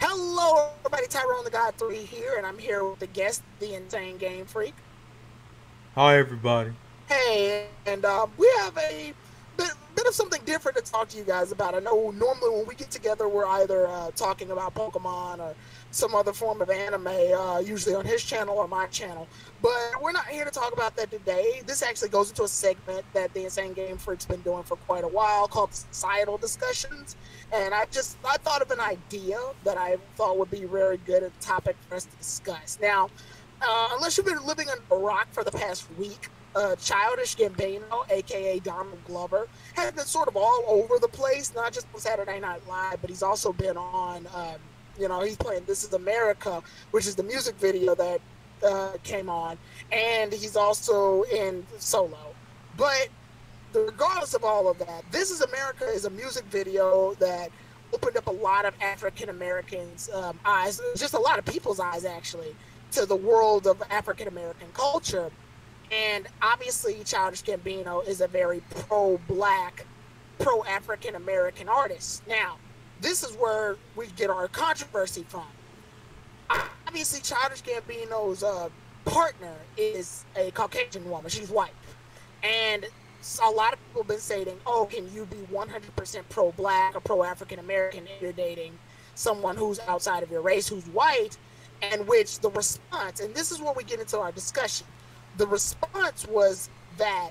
Hello, everybody. Tyronethegod3 here, and I'm here with the guest, the Insane Game Freak. Hi, everybody. Hey, and we have a bit of something different to talk to you guys about. I know normally when we get together, we're either talking about Pokemon or some other form of anime, usually on his channel or my channel. But we're not here to talk about that today. This actually goes into a segment that the Insane Game Freak's been doing for quite a while called Societal Discussions. And I thought of an idea that I thought would be very good a topic for us to discuss. Now, unless you've been living under a rock for the past week, Childish Gambino, aka Donald Glover, has been sort of all over the place, not just on Saturday Night Live, but he's also been on, he's playing This Is America, which is the music video that came on, and he's also in Solo. But regardless of all of that, This Is America is a music video that opened up a lot of African Americans' eyes, just a lot of people's eyes actually, to the world of African American culture. And obviously, Childish Gambino is a very pro-black, pro-African American artist. Now, this is where we get our controversy from. Obviously, Childish Gambino's partner is a Caucasian woman. She's white. And a lot of people have been saying, oh, can you be 100% pro-black or pro-African American if you're dating someone who's outside of your race, who's white? And which the response, and this is where we get into our discussion, the response was that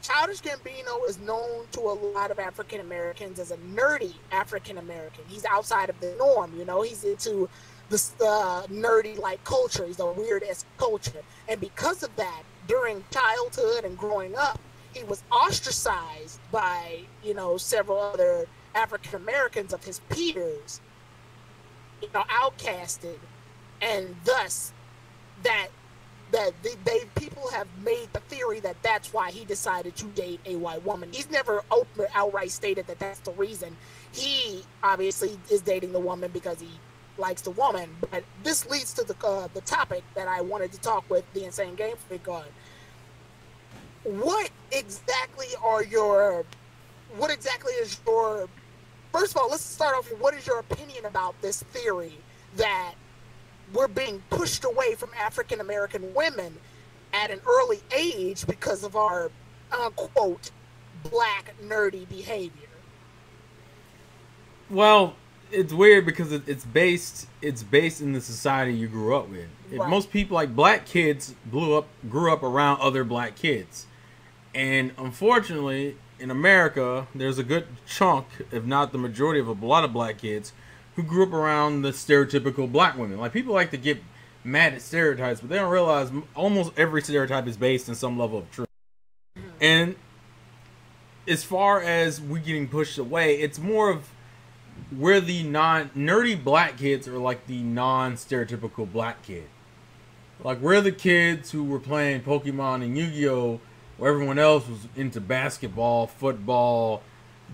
Childish Gambino is known to a lot of African Americans as a nerdy African American. He's outside of the norm, he's into this nerdy like culture. He's a weird-esque culture. And because of that, during childhood and growing up, he was ostracized by, several other African Americans of his peers, outcasted, and thus that people have made the theory that that's why he decided to date a white woman. He's never outright stated that that's the reason. He obviously is dating the woman because he likes the woman. But this leads to the topic that I wanted to talk with the Insane Game Freak on. What exactly is your first of all, let's start off with what is your opinion about this theory that we're being pushed away from African American women at an early age because of our unquote black nerdy behavior? Well, it's weird because it's based in the society you grew up with. Right. Most people, like black kids, grew up around other black kids, and unfortunately, in America, there's a good chunk, if not the majority, of a lot of black kids who grew up around the stereotypical black women. Like, people like to get mad at stereotypes, but they don't realize almost every stereotype is based in some level of truth. And as far as we getting pushed away, it's more of where the non-nerdy black kids are like the non-stereotypical black kid. Like, we're the kids who were playing Pokemon and Yu-Gi-Oh! Where everyone else was into basketball, football,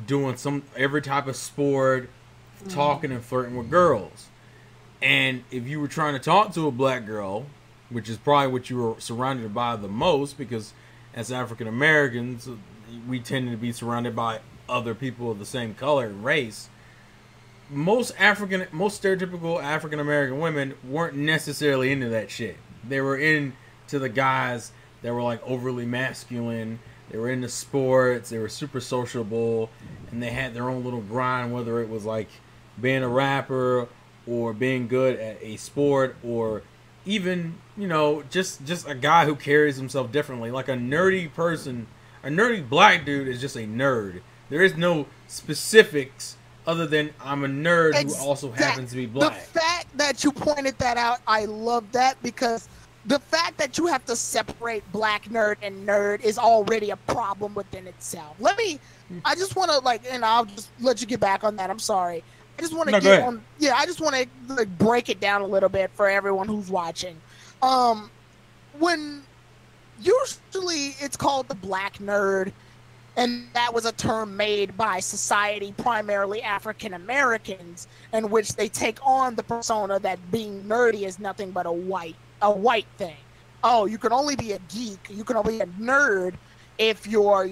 doing every type of sport, talking and flirting with girls. And if you were trying to talk to a black girl, which is probably what you were surrounded by the most, because as African Americans, we tend to be surrounded by other people of the same color and race. Most stereotypical African American women weren't necessarily into that shit. They were into the guys that were like overly masculine. They were into sports. They were super sociable, and they had their own little grind, whether it was like being a rapper or being good at a sport, or even, just a guy who carries himself differently. Like a nerdy person, a nerdy black dude is just a nerd. There is no specifics other than I'm a nerd who also happens to be black. The fact that you pointed that out, I love that, because the fact that you have to separate black nerd and nerd is already a problem within itself. I just want to and I'll just let you get back on that. I'm sorry. I just want to I just want to break it down a little bit for everyone who's watching. When usually it's called the black nerd, and that was a term made by society, primarily African Americans, in which they take on the persona that being nerdy is nothing but a white thing. Oh, you can only be a geek, you can only be a nerd if you're,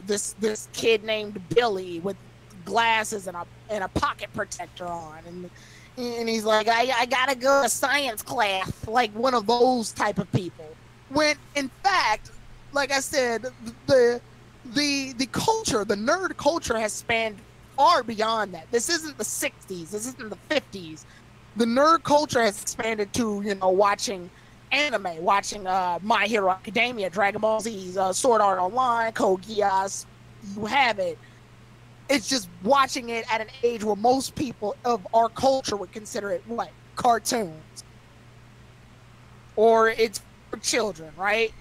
this kid named Billy with glasses and a pocket protector on, and and he's like, I gotta go to science class, like one of those type of people. When in fact, like I said, the culture, the nerd culture has spanned far beyond that. This isn't the 60s, this isn't the 50s. The nerd culture has expanded to, watching anime, watching My Hero Academia, Dragon Ball Z, Sword Art Online, Code Geass, you have it. It's just watching it at an age where most people of our culture would consider it what? Cartoons. Or it's for children, right?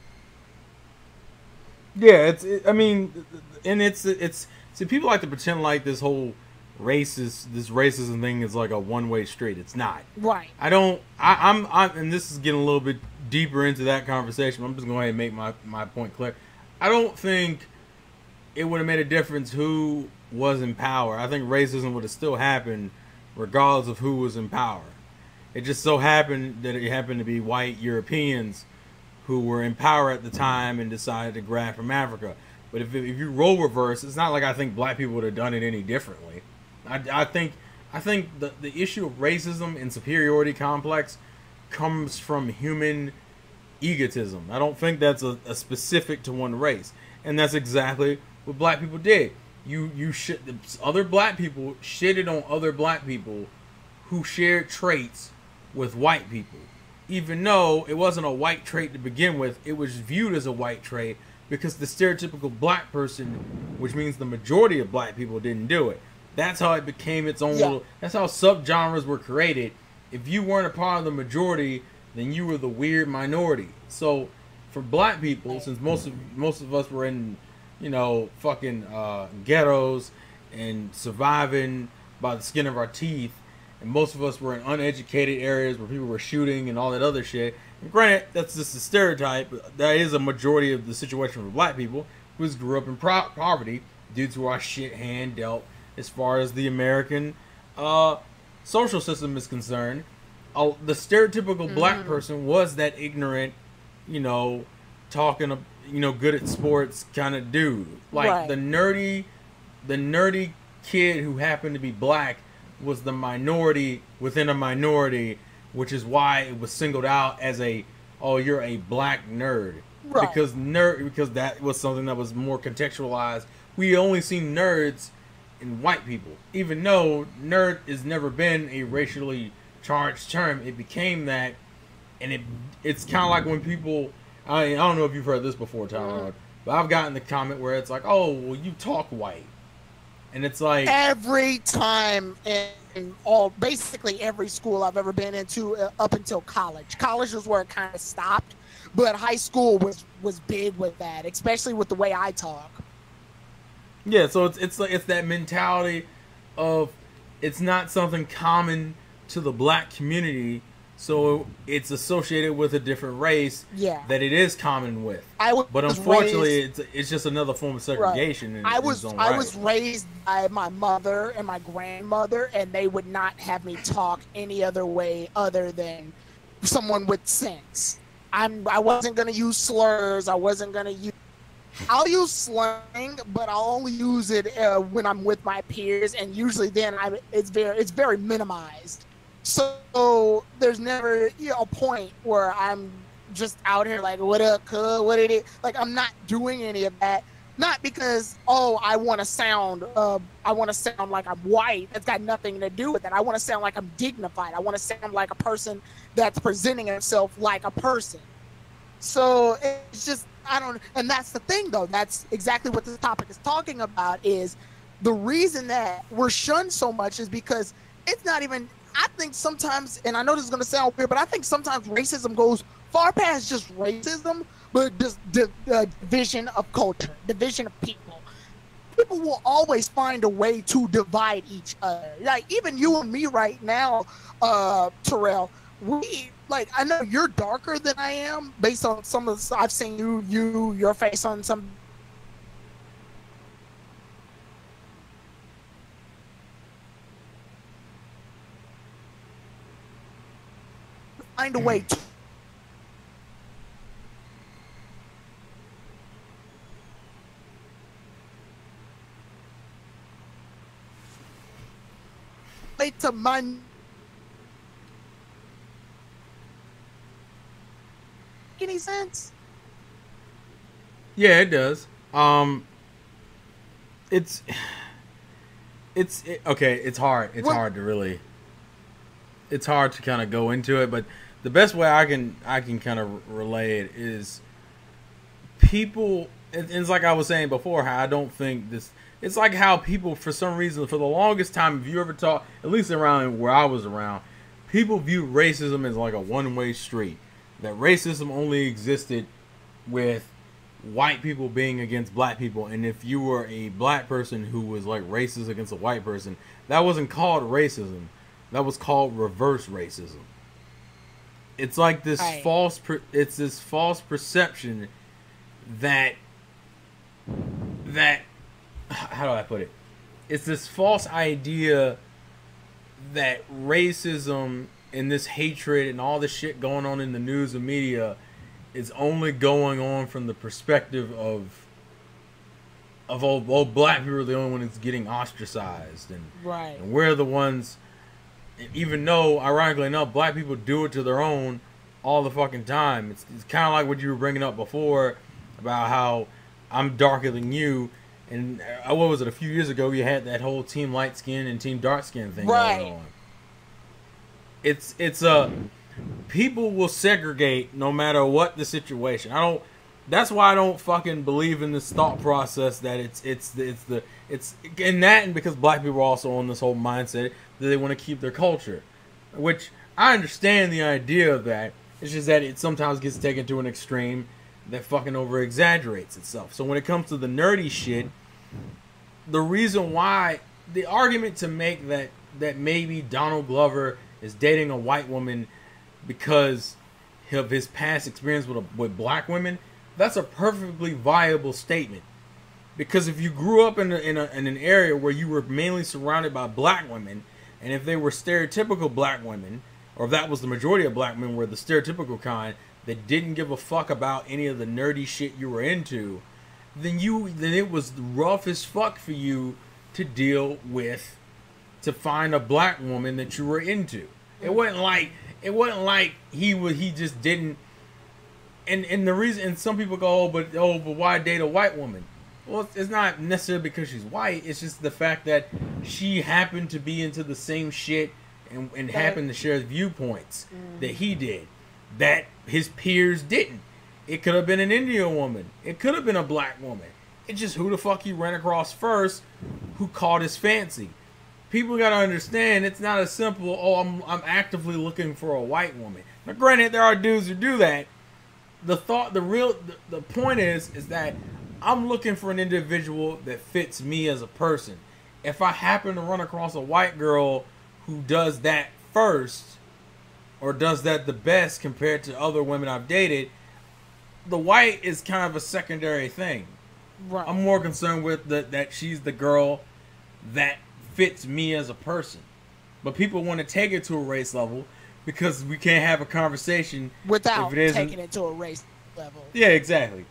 Yeah, I mean, and it's see, people like to pretend like this racism thing is like a one-way street. It's not. Right. I'm and this is getting a little bit deeper into that conversation. I'm just going to go ahead and make my point clear. I don't think it would have made a difference who was in power. I think racism would have still happened regardless of who was in power. It just so happened that it happened to be white Europeans who were in power at the time and decided to grab from Africa. But if you role reverse, it's not like I think black people would have done it any differently. I think the issue of racism and superiority complex comes from human egotism. I don't think that's a specific to one race, and that's exactly what black people did. Other black people shitted on other black people who shared traits with white people, even though it wasn't a white trait to begin with. It was viewed as a white trait because the stereotypical black person, which means the majority of black people, didn't do it. That's how it became its own little. That's how subgenres were created. If you weren't a part of the majority, then you were the weird minority. So for black people, since most of us were in, fucking ghettos and surviving by the skin of our teeth, and most of us were in uneducated areas where people were shooting and all that other shit. And granted, that's just a stereotype. But that is a majority of the situation for black people who grew up in poverty due to our shit hand dealt as far as the American social system is concerned. The stereotypical black person was that ignorant, talking, good at sports kind of dude. Like the nerdy kid who happened to be black was the minority within a minority, which is why it was singled out as you're a black nerd. Right. Because that was something that was more contextualized. We only see nerds in white people. Even though nerd has never been a racially charged term, it became that, and it's kind of like when people, I don't know if you've heard this before, Tyron, but I've gotten the comment where it's like, oh, well, you talk white. And it's like every time in basically every school I've ever been into up until college. College was where it kind of stopped, but high school was big with that, especially with the way I talk. Yeah, so it's that mentality of it's not something common to the black community, so it's associated with a different race that it is common with. But unfortunately, it's just another form of segregation. Right. I was raised by my mother and my grandmother, and they would not have me talk any other way other than someone with sense. I wasn't going to use slurs. I'll use slang, but I'll only use it when I'm with my peers, and usually then it's very minimized. So there's never a point where I'm just out here like, what up, cuz, what it is? Like, I'm not doing any of that. Not because, I want to sound like I'm white. That's got nothing to do with it. I want to sound like I'm dignified. I want to sound like a person that's presenting himself like a person. So it's just, and that's the thing though. That's exactly what this topic is talking about, is the reason that we're shunned so much is because it's not even, I think sometimes, and I know this is going to sound weird, but I think sometimes racism goes far past just racism, but just division of culture, division of people. People will always find a way to divide each other. Like, even you and me right now, Terrell, I know you're darker than I am based on some of the, I've seen your face on some. Find a way to my make any sense? Yeah, it does. Okay. It's hard. It's hard to really. It's hard to kind of go into it, but the best way I can kind of relay it is people. It's like I was saying before, how I don't think this. It's like how people, for some reason, for the longest time, if you ever talk, at least around where I was around, people view racism as like a one-way street. That racism only existed with white people being against black people, and if you were a black person who was like racist against a white person, that wasn't called racism. That was called reverse racism. It's like this false perception that how do I put it? It's this false idea that racism and this hatred and all this shit going on in the news and media is only going on from the perspective of old black people are the only one that's getting ostracized, and we're the ones. Even though, ironically enough, black people do it to their own all the fucking time. It's kind of like what you were bringing up before about how I'm darker than you. And what was it, a few years ago, you had that whole team light skin and team dark skin thing going on. It's people will segregate no matter what the situation. That's why I don't fucking believe in this thought process that it's in that, and because black people are also on this whole mindset that they want to keep their culture, which I understand the idea of that. It's just that it sometimes gets taken to an extreme that fucking over exaggerates itself. So when it comes to the nerdy shit, the reason why, the argument to make that maybe Donald Glover is dating a white woman because of his past experience with black women, that's a perfectly viable statement. Because if you grew up in an area where you were mainly surrounded by black women, and if they were stereotypical black women, or if that was the majority of black men were the stereotypical kind that didn't give a fuck about any of the nerdy shit you were into, then it was rough as fuck for you to deal with, to find a black woman that you were into. It wasn't like he just didn't. And the reason, and some people go, but why date a white woman? Well, it's not necessarily because she's white. It's just the fact that she happened to be into the same shit and happened to share viewpoints that he did, that his peers didn't. It could have been an Indian woman. It could have been a black woman. It's just who the fuck he ran across first, who caught his fancy. People gotta understand, it's not as simple. I'm actively looking for a white woman. Now, granted, there are dudes who do that. The point is that I'm looking for an individual that fits me as a person. If I happen to run across a white girl who does that first, or does that the best compared to other women I've dated, the white is kind of a secondary thing. Right. I'm more concerned with that she's the girl that fits me as a person. But people want to take it to a race level because we can't have a conversation without taking it to a race level. Yeah, exactly.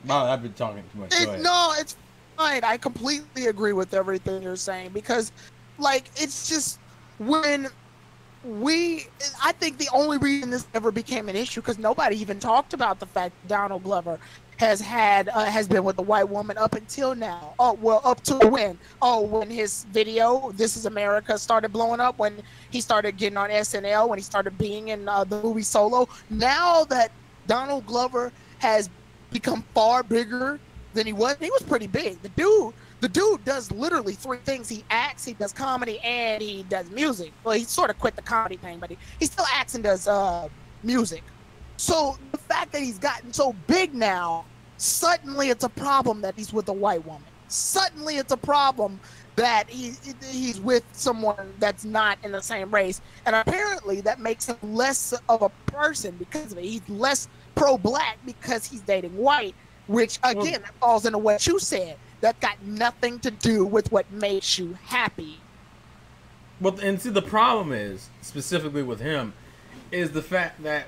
Wow, I've been talking too much. No, it's fine. I completely agree with everything you're saying because, like, it's just when I think the only reason this ever became an issue because nobody even talked about the fact that Donald Glover has been with a white woman up until now. Oh, well, up to when? Oh, when his video "This Is America" started blowing up, when he started getting on SNL, when he started being in the movie Solo. Now that Donald Glover has become far bigger than he was pretty big. The dude does literally three things. He acts, he does comedy, and he does music. Well, he sort of quit the comedy thing, but he still acts and does music. So the fact that he's gotten so big now, suddenly it's a problem that he's with a white woman. Suddenly it's a problem that he's with someone that's not in the same race. And apparently that makes him less of a person because of it. He's less pro-black because he's dating white, which, again, that falls into what you said. That got nothing to do with what makes you happy. Well, and see, the problem is, specifically with him, is the fact that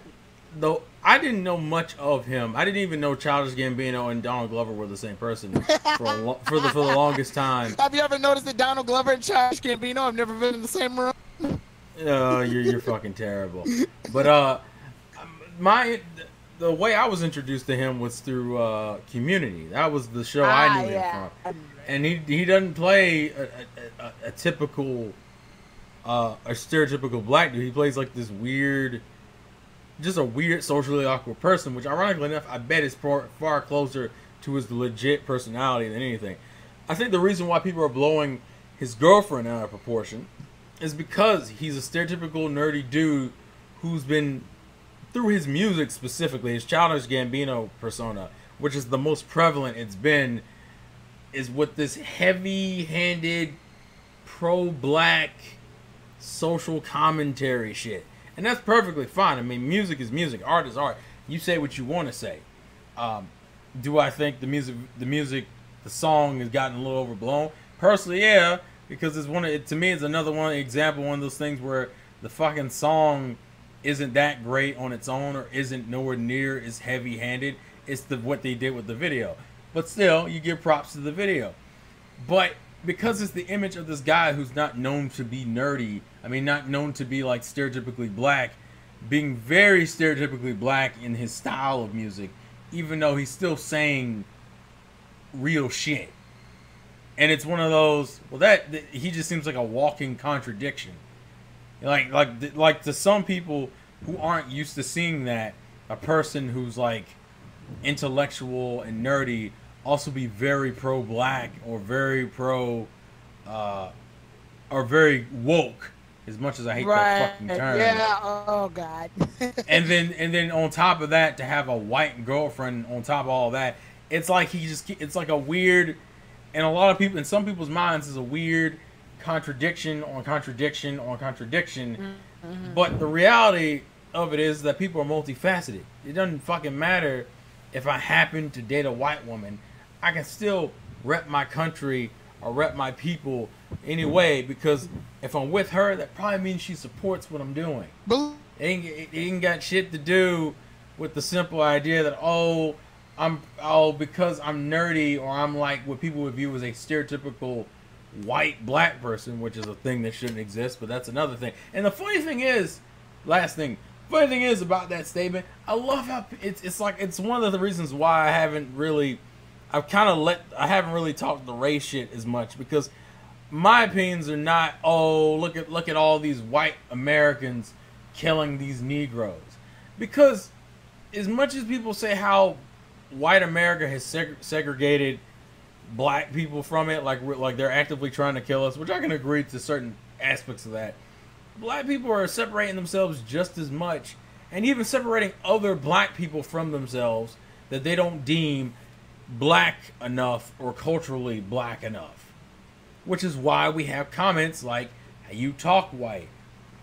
though I didn't know much of him, I didn't even know Childish Gambino and Donald Glover were the same person for the longest time. Have you ever noticed that Donald Glover and Childish Gambino have never been in the same room? You're fucking terrible. But the the way I was introduced to him was through Community. That was the show I knew him from. And he doesn't play a typical, a stereotypical black dude. He plays like this weird, just a weird socially awkward person, which ironically enough, I bet is far closer to his legit personality than anything. I think the reason why people are blowing his girlfriend out of proportion is because he's a stereotypical nerdy dude who's been, through his music specifically, his Childish Gambino persona, which is the most prevalent it's been, is with this heavy-handed, pro-black social commentary shit. And that's perfectly fine. I mean, music is music, art is art. You say what you want to say. Do I think the song has gotten a little overblown? Personally, yeah, because to me, it's another one example, one of those things where the fucking song isn't that great on its own, or isn't nowhere near as heavy-handed. It's what they did with the video. But still, you give props to the video. But because it's the image of this guy who's not known to be nerdy, I mean, not known to be like stereotypically black, being very stereotypically black in his style of music, even though he's still saying real shit. And it's one of those, well, that he just seems like a walking contradiction. Like to some people who aren't used to seeing that, a person who's like intellectual and nerdy also be very pro-black or very or very woke, as much as I hate that fucking term. Yeah, oh god. and then on top of that, to have a white girlfriend on top of all that, it's like it's like a weird, and a lot of people, in some people's minds, is a weird contradiction on contradiction on contradiction. Mm-hmm. But the reality of it is that people are multifaceted. It doesn't fucking matter if I happen to date a white woman. I can still rep my country or rep my people anyway, because if I'm with her, that probably means she supports what I'm doing. It ain't got shit to do with the simple idea that, because I'm nerdy, or I'm like what people would view as a stereotypical white black person, which is a thing that shouldn't exist, but that's another thing. And the funny thing is about that statement, I love how it's like, it's one of the reasons why I haven't really talked the race shit as much, because my opinions are not, look at all these white Americans killing these Negroes. Because as much as people say how white America has segregated black people from it, like they're actively trying to kill us, which I can agree to certain aspects of that, black people are separating themselves just as much, and even separating other black people from themselves that they don't deem black enough or culturally black enough. Which is why we have comments like, hey, you talk white,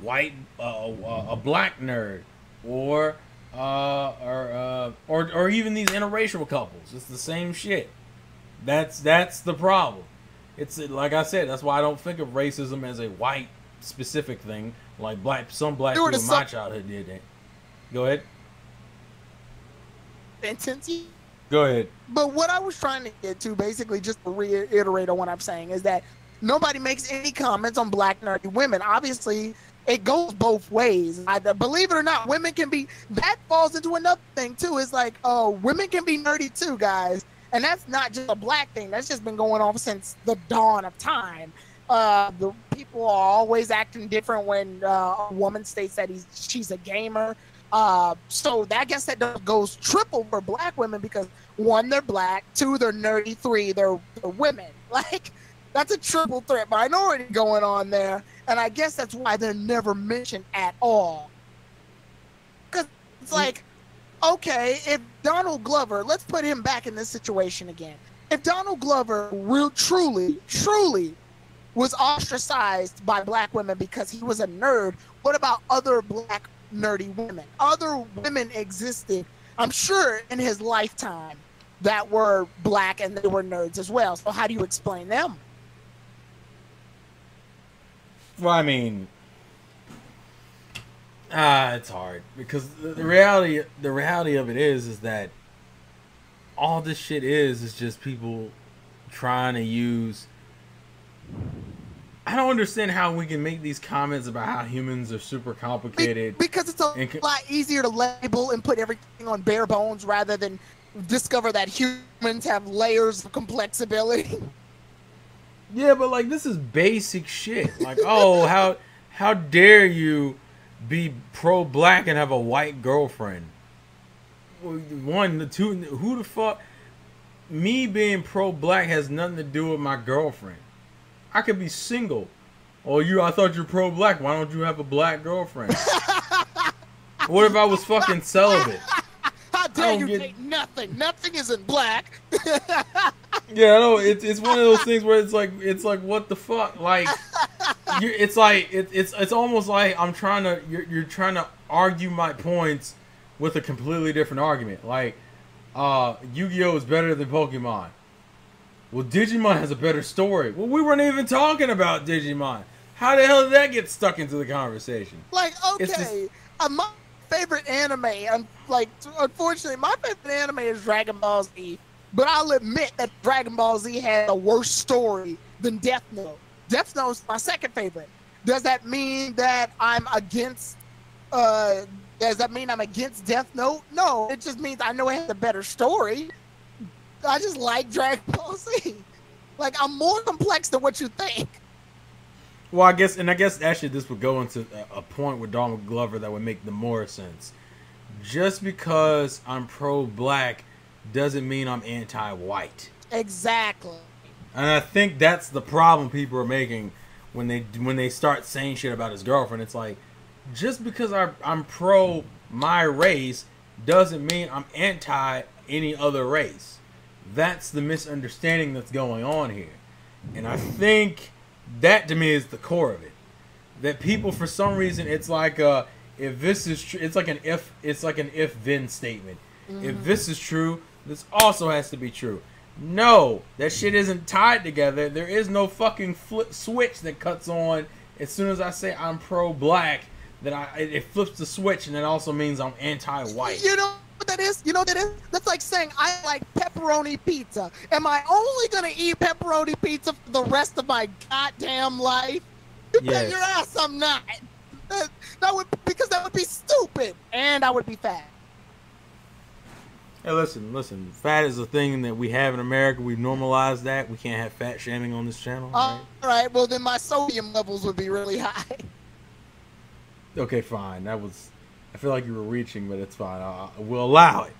a black nerd, or even these interracial couples. It's the same shit. That's the problem. It's like I said, that's why I don't think of racism as a white specific thing, like some black people in my childhood did that. Go ahead. Go ahead. But what I was trying to get to, basically, just to reiterate on what I'm saying, is that nobody makes any comments on black nerdy women. Obviously, it goes both ways. Believe it or not, women can be, that falls into another thing too. It's like, women can be nerdy too, guys. And that's not just a black thing. That's just been going on since the dawn of time. The people are always acting different when a woman states that she's a gamer. So I guess that goes triple for black women, because 1, they're black, 2, they're nerdy, 3, they're women. Like, that's a triple threat minority going on there, and I guess that's why they're never mentioned at all. Because it's like, okay, if Donald Glover, let's put him back in this situation again. If Donald Glover truly was ostracized by black women because he was a nerd, what about other black nerdy women? Other women existed, I'm sure, in his lifetime that were black and they were nerds as well. So how do you explain them? Well, I mean, it's hard, because the reality of it is that all this shit is just people trying to use. I don't understand how we can make these comments about how humans are super complicated. Because it's a lot easier to label and put everything on bare bones rather than discover that humans have layers of complexity. Yeah, but like this is basic shit. Like, oh, how dare you be pro-black and have a white girlfriend? One, the two, who the fuck? Me being pro-black has nothing to do with my girlfriend. I could be single. Oh, I thought you're pro-black. Why don't you have a black girlfriend? What if I was fucking celibate? How dare you take nothing? Nothing isn't black. Yeah, I know. It's one of those things where it's like what the fuck? Like, it's almost like you're trying to argue my points with a completely different argument. Like, Yu-Gi-Oh is better than Pokemon. Well, Digimon has a better story. Well, we weren't even talking about Digimon. How the hell did that get stuck into the conversation? Like, okay, my favorite anime, unfortunately, my favorite anime is Dragon Ball Z. But I'll admit that Dragon Ball Z had a worse story than Death Note. Death Note is my second favorite. Does that mean that I'm against? Does that mean I'm against Death Note? No, it just means I know it has a better story. I just like Dragon Ball Z. Like, I'm more complex than what you think. Well, I guess actually this would go into a point with Donald Glover that would make the more sense. Just because I'm pro-black doesn't mean I'm anti-white. Exactly. And I think that's the problem people are making when they start saying shit about his girlfriend. It's like, just because I'm pro my race doesn't mean I'm anti any other race. That's the misunderstanding that's going on here. And I think that to me is the core of it. That people, for some reason, it's like if this is true, it's like an if then statement. Mm-hmm. If this is true, this also has to be true. No, that shit isn't tied together. There is no fucking switch that cuts on as soon as I say I'm pro-black. That it flips the switch, and it also means I'm anti-white. You know what that is? You know what that is? That's like saying I like pepperoni pizza. Am I only gonna eat pepperoni pizza for the rest of my goddamn life? You bet your ass I'm not. Because that would be stupid, and I would be fat. Hey, listen. Fat is a thing that we have in America. We've normalized that. We can't have fat shaming on this channel. All right. Well, then my sodium levels would be really high. Okay, fine. I feel like you were reaching, but it's fine. We'll allow it.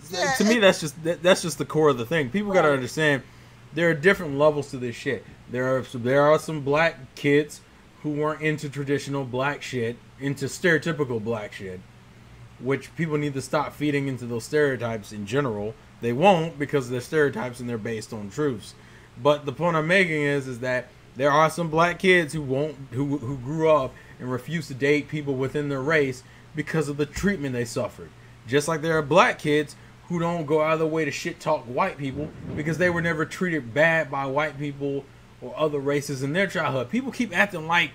Yeah, to me, that's just the core of the thing. People gotta understand there are different levels to this shit. There are some black kids who weren't into traditional black shit, into stereotypical black shit, which people need to stop feeding into those stereotypes in general. They won't, because they're stereotypes and they're based on truths. But the point I'm making is that there are some black kids who grew up and refuse to date people within their race because of the treatment they suffered. Just like there are black kids who don't go out of their way to shit talk white people because they were never treated bad by white people or other races in their childhood. People keep acting like,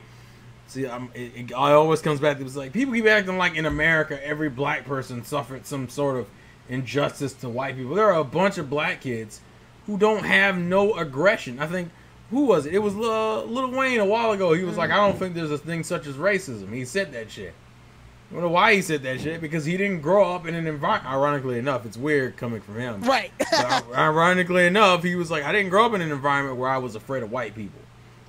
it always comes back to, it's like, people keep acting like in America every black person suffered some sort of injustice to white people. There are a bunch of black kids who don't have no aggression. I think, who was it? It was Lil Wayne a while ago. He was like, I don't think there's a thing such as racism. He said that shit. I don't know why he said that shit, because he didn't grow up in an environment. Ironically enough, it's weird coming from him. Right. Ironically enough, he was like, I didn't grow up in an environment where I was afraid of white people,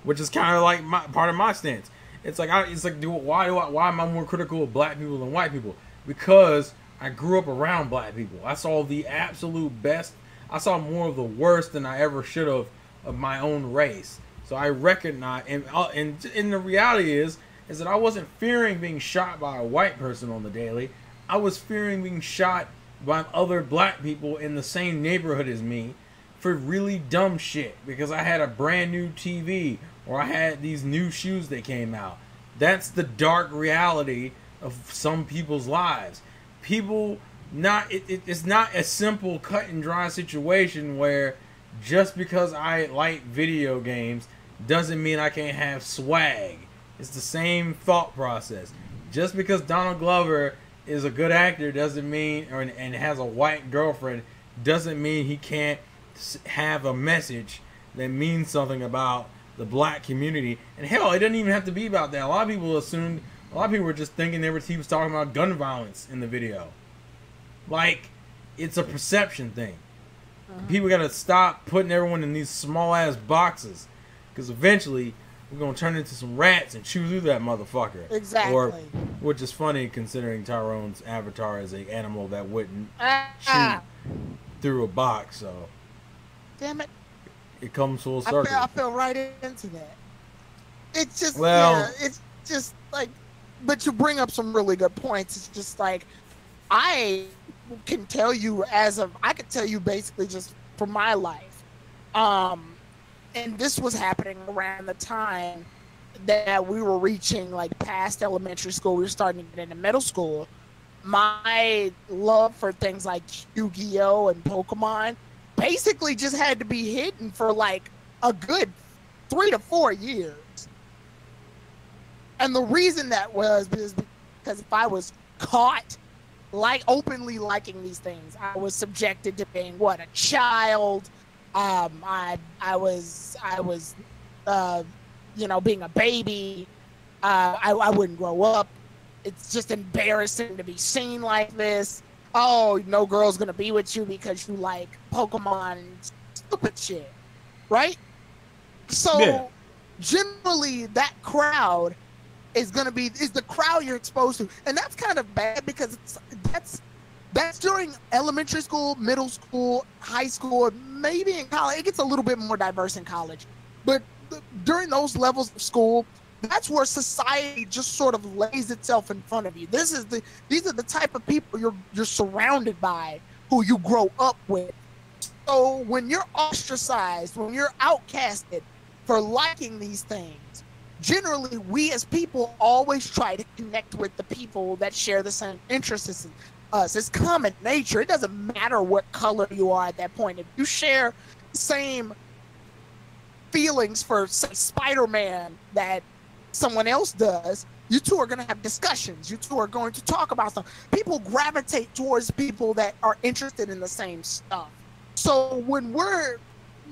which is kind of like part of my stance. It's like, why am I more critical of black people than white people? Because I grew up around black people. I saw the absolute best. I saw more of the worst than I ever should have of my own race. So I recognize, and the reality is that I wasn't fearing being shot by a white person on the daily. I was fearing being shot by other black people in the same neighborhood as me for really dumb shit, because I had a brand new TV or I had these new shoes that came out. That's the dark reality of some people's lives. It's not a simple cut and dry situation where just because I like video games doesn't mean I can't have swag. It's the same thought process. Just because Donald Glover is a good actor doesn't mean, and has a white girlfriend, doesn't mean he can't have a message that means something about the black community. And hell, it doesn't even have to be about that. A lot of people were just thinking he was talking about gun violence in the video. Like, it's a perception thing. People gotta stop putting everyone in these small ass boxes, because eventually we're gonna turn into some rats and chew through that motherfucker. Exactly. Which is funny considering Tyrone's avatar is an animal that wouldn't chew through a box. So, damn it, it comes full circle. I fell right into that. It's just it's just like, but you bring up some really good points. It's just like, I could tell you basically just from my life, and this was happening around the time that we were reaching like past elementary school. We were starting to get into middle school. My love for things like Yu-Gi-Oh and Pokemon basically just had to be hidden for like a good 3 to 4 years. And the reason that was because if I was caught openly liking these things, I was subjected to being a child. I was being a baby. I wouldn't grow up. It's just embarrassing to be seen like this. Oh, no girl's gonna be with you because you like Pokemon and stupid shit, right? So generally, that crowd is the crowd you're exposed to, and that's kind of bad because that's during elementary school, middle school, high school, maybe in college. It gets a little bit more diverse in college, but during those levels of school, that's where society just sort of lays itself in front of you. These are the type of people you're surrounded by, who you grow up with. So when you're ostracized, when you're outcasted for liking these things, generally we as people always try to connect with the people that share the same interests as us. It's common nature. It doesn't matter what color you are at that point. If you share the same feelings for, say, Spider-Man that someone else does, you two are going to have discussions. You two are going to talk about stuff. People gravitate towards people that are interested in the same stuff. So when we're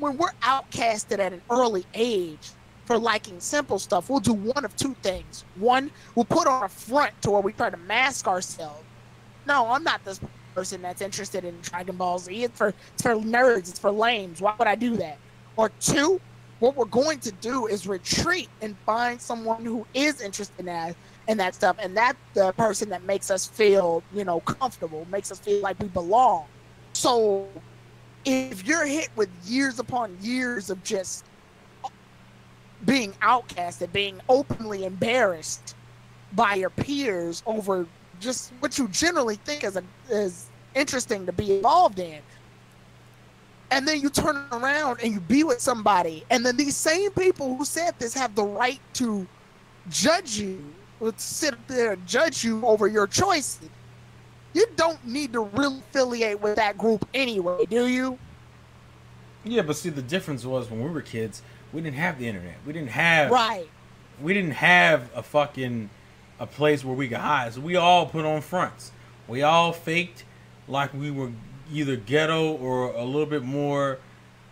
outcasted at an early age for liking simple stuff, we'll do one of two things. One, we'll put on a front to where we try to mask ourselves. No, I'm not this person that's interested in Dragon Ball Z. It's for nerds. It's for lames. Why would I do that? Or two, what we're going to do is retreat and find someone who is interested in that stuff, and that's the person that makes us feel, comfortable, makes us feel like we belong. So if you're hit with years upon years of just being outcasted, being openly embarrassed by your peers over just what you generally think is interesting to be involved in, and then you turn around and you be with somebody, and then these same people who said this have the right to judge you, or sit there and judge you over your choices. You don't need to really affiliate with that group anyway, do you? Yeah, but see, the difference was when we were kids, we didn't have the internet. We didn't have a place where we could hide. So we all put on fronts. We all faked like we were either ghetto or a little bit more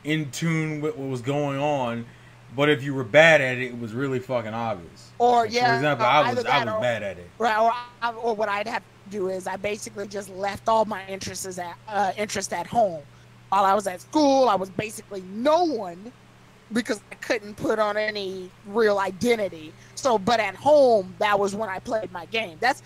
in tune with what was going on. But if you were bad at it, it was really fucking obvious. Or like, for example, I was bad at it. Right. Or what I'd have to do is I basically just left all my interests at home. While I was at school, I was basically no one because I couldn't put on any real identity. So, but at home, that was when I played my game. That's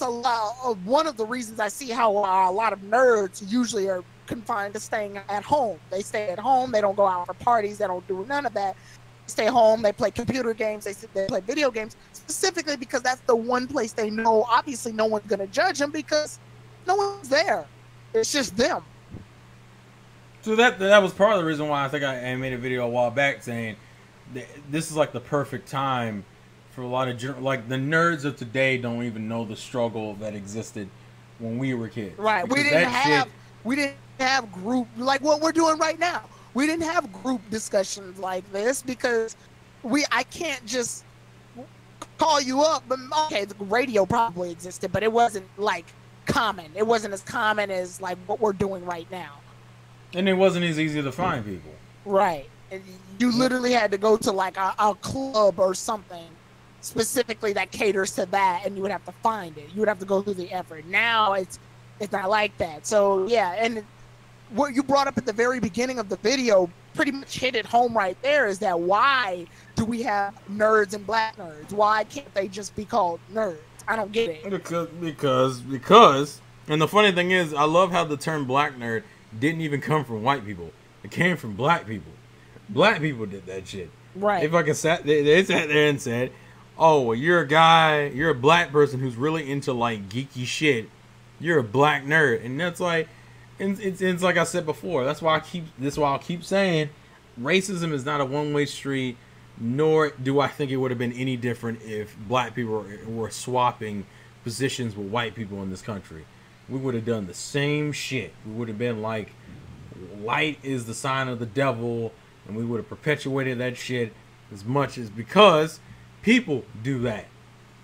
a lot of one of the reasons I see how a lot of nerds usually are confined to staying at home. They stay at home. They don't go out for parties. They don't do none of that. They stay home. They play computer games. They play video games specifically because that's the one place they know. Obviously, no one's going to judge them because no one's there. It's just them. So that was part of the reason why I think I made a video a while back saying this is like the perfect time for a lot of like the nerds of today don't even know the struggle that existed when we were kids. Right. We didn't have group like what we're doing right now. We didn't have group discussions like this because I can't just call you up. But okay, the radio probably existed, but it wasn't like common. It wasn't as common as like what we're doing right now. And it wasn't as easy to find people. Right. And you literally had to go to like a club or something specifically that caters to that, and you would have to find it. You would have to go through the effort. Now it's not like that. So yeah, and what you brought up at the very beginning of the video pretty much hit it home right there, is that why do we have nerds and black nerds? Why can't they just be called nerds? I don't get it. Because and the funny thing is, I love how the term black nerd didn't even come from white people. It came from black people. Black people did that shit. Right. They fucking sat there and said, oh, well, you're a guy, you're a black person who's really into like geeky shit. You're a black nerd. And that's like, it's like I said before. That's why I'll keep saying racism is not a one-way street, nor do I think it would have been any different if black people were swapping positions with white people in this country. We would have done the same shit. We would have been like, light is the sign of the devil, and we would have perpetuated that shit as much as, because people do that.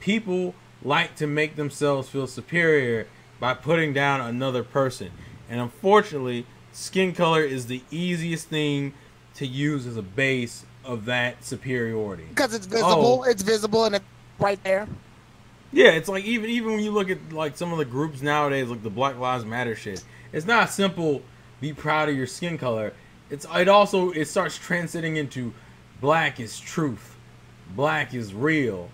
People like to make themselves feel superior by putting down another person. And unfortunately, skin color is the easiest thing to use as a base of that superiority. Because it's visible. It's visible and it's right there. Yeah, it's like even when you look at like some of the groups nowadays, like the Black Lives Matter shit, it's not simple, be proud of your skin color. It starts transiting into black is truth. Black is real.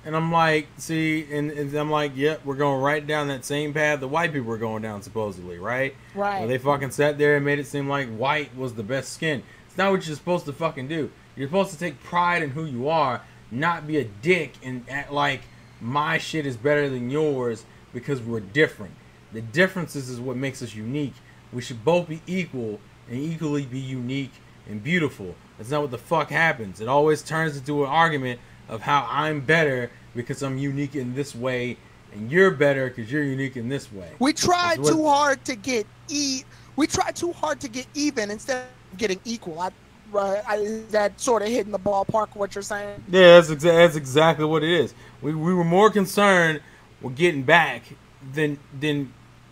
And I'm like, see, and I'm like, yep, we're going right down that same path the white people were going down, supposedly, right? Right. Where they fucking sat there and made it seem like white was the best skin. It's not what you're supposed to fucking do. You're supposed to take pride in who you are, not be a dick and act like my shit is better than yours because we're different. The differences is what makes us unique. We should both be equal and equally be unique and beautiful. That's not what the fuck happens. It always turns into an argument of how I'm better because I'm unique in this way, and you're better because you're unique in this way. We try too hard to get even instead of getting equal. Is that sort of hitting the ballpark? What you're saying? Yeah, that's exactly what it is. We were more concerned with getting back than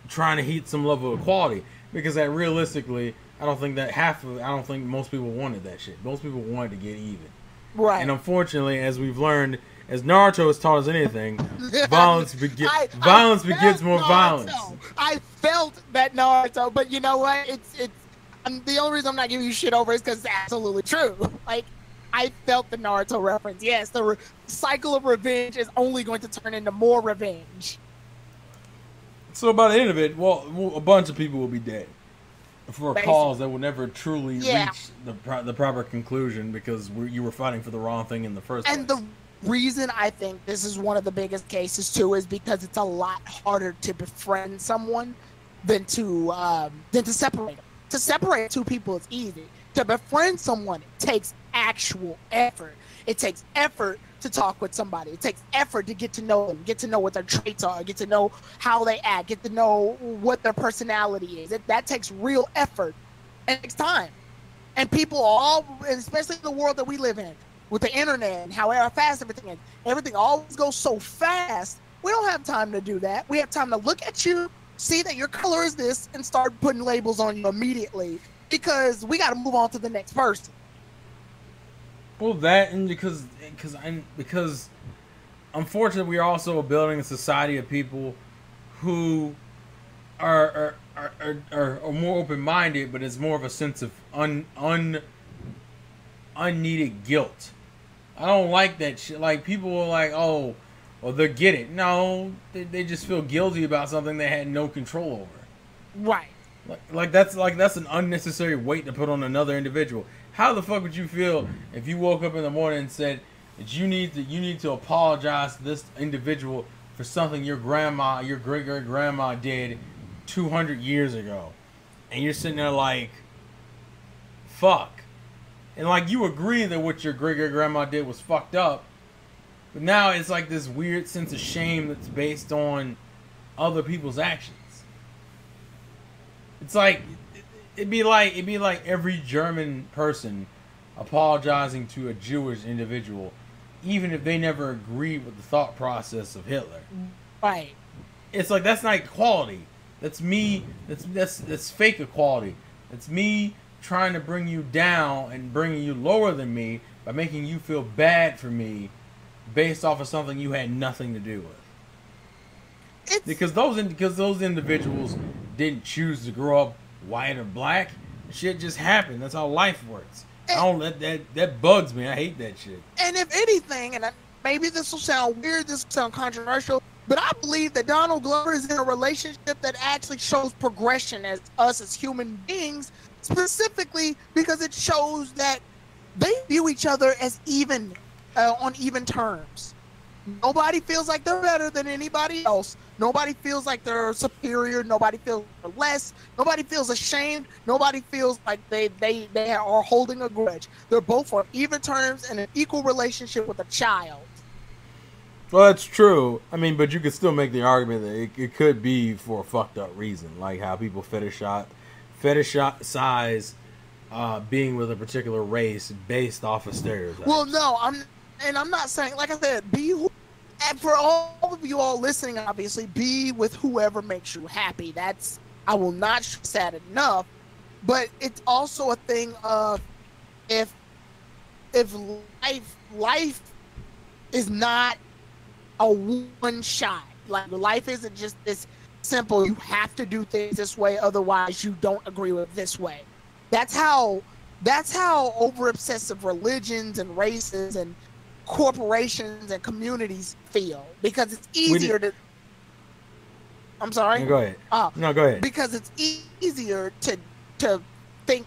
trying to hit some level of equality, because that realistically, I don't think most people wanted that shit. Most people wanted to get even. Right. And unfortunately, as we've learned, as Naruto has taught us anything, violence begets more violence. I felt that Naruto, but you know what? The only reason I'm not giving you shit over is because it's absolutely true. Like, I felt the Naruto reference. Yes, the cycle of revenge is only going to turn into more revenge. So by the end of it, well, a bunch of people will be dead for a cause that will never truly reach the proper conclusion, because you were fighting for the wrong thing in the first place. And the reason I think this is one of the biggest cases too is because it's a lot harder to befriend someone than to separate them. To separate two people is easy. To befriend someone, it takes actual effort. It takes effort to talk with somebody. It takes effort to get to know them, get to know what their traits are, get to know how they act, get to know what their personality is. That takes real effort, and it takes time. And people especially in the world that we live in, with the internet and how fast everything always goes so fast. We don't have time to do that. We have time to look at you, see that your color is this, and start putting labels on you immediately, because we got to move on to the next person. Well, that, and because unfortunately we are also building a society of people who are more open-minded, but it's more of a sense of unneeded guilt. I don't like that shit. Like, people are like, oh, well, they get it. No, they just feel guilty about something they had no control over. Right. Like that's an unnecessary weight to put on another individual. How the fuck would you feel if you woke up in the morning and said that you need to apologize to this individual for something your great-great-grandma did 200 years ago, and you're sitting there like, fuck, and like you agree that what your great-great-grandma did was fucked up, but now it's like this weird sense of shame that's based on other people's actions. It's like it'd be like every German person apologizing to a Jewish individual, even if they never agreed with the thought process of Hitler. Right. It's like, that's not equality. That's me. That's fake equality. That's me trying to bring you down and bringing you lower than me by making you feel bad for me based off of something you had nothing to do with. Because those individuals didn't choose to grow up white or black. Shit just happened. That's how life works. That bugs me. I hate that shit. And if anything, and maybe this will sound weird, this will sound controversial, but I believe that Donald Glover is in a relationship that actually shows progression as us as human beings, specifically because it shows that they view each other as even, on even terms. Nobody feels like they're better than anybody else. Nobody feels like they're superior. Nobody feels less. Nobody feels ashamed. Nobody feels like they are holding a grudge. They're both on even terms and an equal relationship with a child. Well, that's true. I mean, but you could still make the argument that it could be for a fucked up reason, like how people fetishize being with a particular race based off of stereotypes. Well, no, I'm not saying, like I said, and for all of you all listening, obviously, be with whoever makes you happy. I will not stress that enough. But it's also a thing of if life is not a one shot. Like, life isn't just this simple, you have to do things this way, otherwise you don't agree with this way. That's how over obsessive religions and races and corporations and communities feel, because it's easier to. I'm sorry. No, go ahead. No, go ahead. Because it's easier to think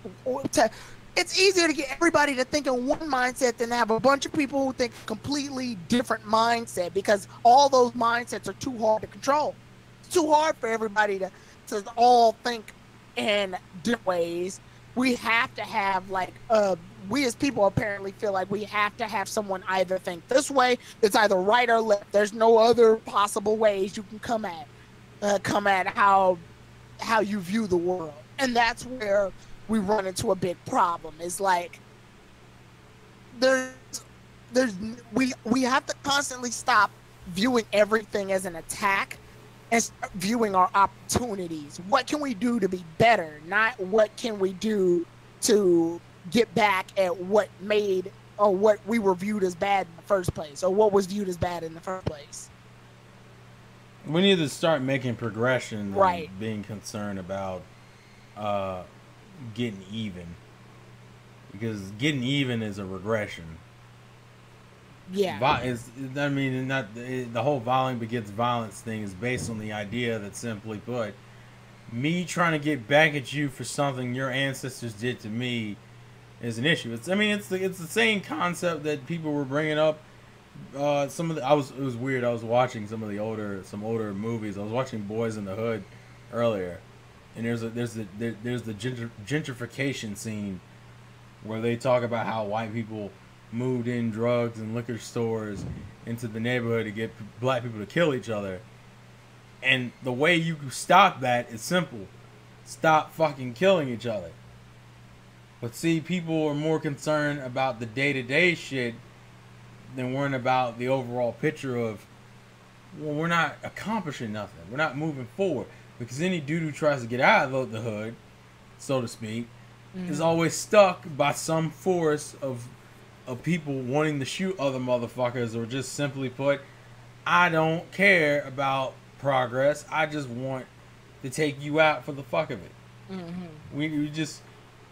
It's easier to get everybody to think in one mindset than to have a bunch of people who think completely different mindset, because all those mindsets are too hard to control. It's too hard for everybody to all think in different ways. We have to have we as people apparently feel like we have to have someone either think this way, it's either right or left. There's no other possible ways you can come at how you view the world. And that's where we run into a big problem. Is like we have to constantly stop viewing everything as an attack and start viewing our opportunities. What can we do to be better? Not what can we do to get back at what made or what we were viewed as bad in the first place, or what was viewed as bad in the first place. We need to start making progression, right? And being concerned about getting even, because getting even is a regression. Yeah. The whole violence begets violence thing is based on the idea that, simply put, me trying to get back at you for something your ancestors did to me is an issue. It's the same concept that people were bringing up. It was weird. I was watching some older movies. I was watching Boys in the Hood earlier, and there's the gentrification scene where they talk about how white people moved in drugs and liquor stores into the neighborhood to get black people to kill each other. And the way you stop that is simple. Stop fucking killing each other. But see, people are more concerned about the day-to-day shit than worrying about the overall picture of, well, we're not accomplishing nothing. We're not moving forward. Because any dude who tries to get out of the hood, so to speak, is always stuck by some force of people wanting to shoot other motherfuckers, or just simply put, I don't care about progress. I just want to take you out for the fuck of it. Mm-hmm.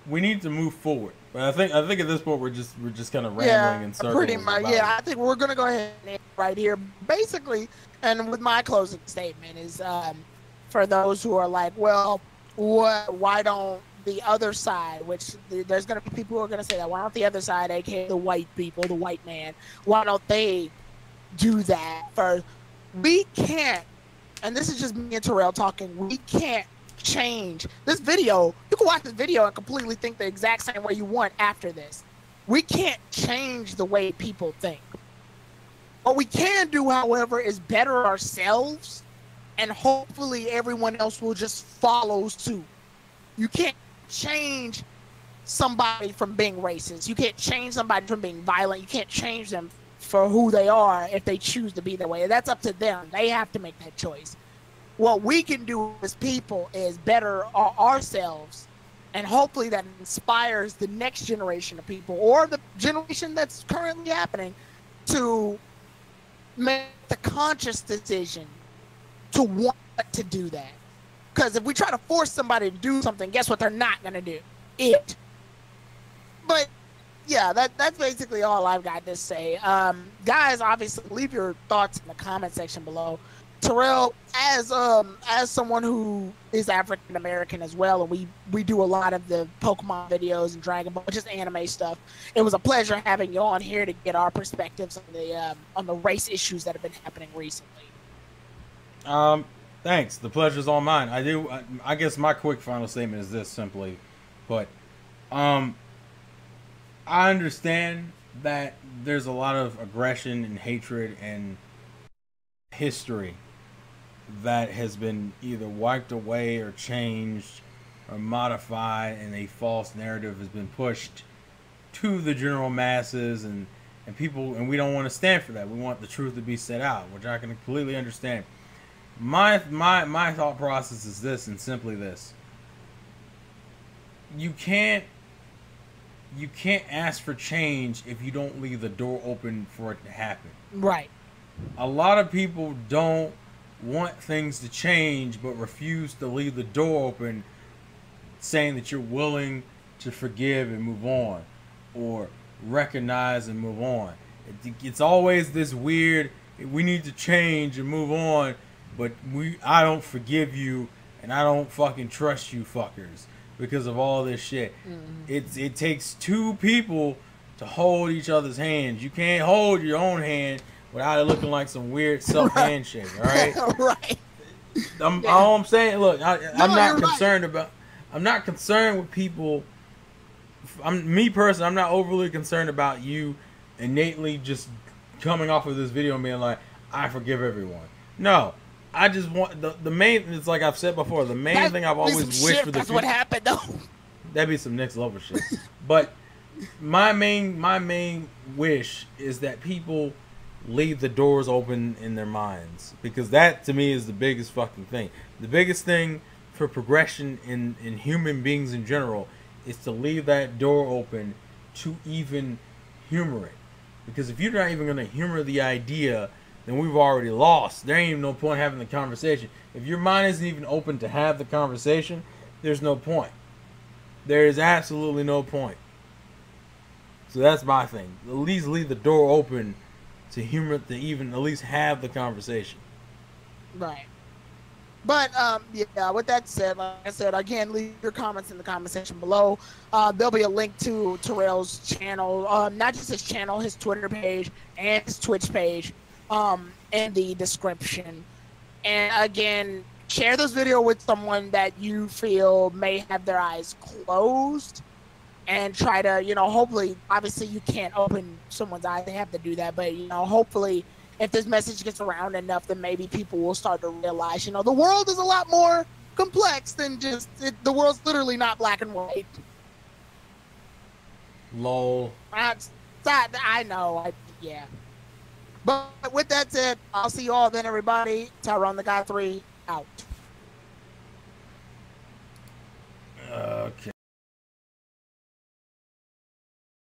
We need to move forward. But I think at this point we're just kind of rambling in circles. Pretty much. Yeah, I think we're gonna go ahead and end right here. Basically, and with my closing statement is, for those who are like, well, why don't the other side, which there's going to be people who are going to say that, why don't the other side, aka the white people, the white man, why don't they do that first? We can't, and this is just me and Terrell talking, we can't change this video. You can watch this video and completely think the exact same way you want after this. We can't change the way people think. What we can do, however, is better ourselves, and hopefully everyone else will just follow suit. You can't change somebody from being racist. You can't change somebody from being violent. You can't change them for who they are if they choose to be that way. That's up to them. They have to make that choice. What we can do as people is better ourselves And hopefully that inspires the next generation of people, or the generation that's currently happening, to make the conscious decision to want to do that. Because if we try to force somebody to do something, guess what they're not going to do? It. But yeah, that's basically all I've got to say. Guys, obviously, leave your thoughts in the comment section below. Terrell, as someone who is African American as well, and we do a lot of the Pokemon videos and Dragon Ball, just anime stuff. It was a pleasure having you on here to get our perspectives on the race issues that have been happening recently. Thanks. The pleasure's all mine. I guess my quick final statement is this simply, but I understand that there's a lot of aggression and hatred and history that has been either wiped away or changed or modified, and a false narrative has been pushed to the general masses and people, and we don't want to stand for that. We want the truth to be set out, which I can completely understand. My thought process is this, and simply this: you can't ask for change if you don't leave the door open for it to happen. Right. A lot of people don't want things to change but refuse to leave the door open, saying that you're willing to forgive and move on, or recognize and move on. It's always this weird, we need to change and move on, but I don't forgive you and I don't fucking trust you fuckers because of all this shit. Mm-hmm. It takes two people to hold each other's hands. You can't hold your own hand without it looking like some weird self-handshake, all right? Right. All I'm saying, look, I'm not concerned about... I'm not concerned with people... me personally, I'm not overly concerned about you innately just coming off of this video and being like, I forgive everyone. No. I just want... The main... It's like I've said before, the main thing I've always wished for the future... That's what happened, though. That'd be some next level shit. But my main wish is that people leave the doors open in their minds, because that to me is the biggest fucking thing. The biggest thing for progression in human beings in general is to leave that door open to even humor it. Because if you're not even going to humor the idea, then we've already lost. There ain't even no point having the conversation. If your mind isn't even open to have the conversation, there's no point. There is absolutely no point. So that's my thing. At least leave the door open to humor, to even at least have the conversation. Right. But yeah, with that said, like I said, again, leave your comments in the comment section below. There'll be a link to Terrell's channel, not just his channel, his Twitter page and his Twitch page, in the description. And again, share this video with someone that you feel may have their eyes closed, and try to, hopefully, obviously you can't open someone's eyes, they have to do that, but, hopefully if this message gets around enough, then maybe people will start to realize, the world is a lot more complex than just, the world's literally not black and white. Lol. I know, yeah. But with that said, I'll see you all then, everybody. Tyronethegod3 out.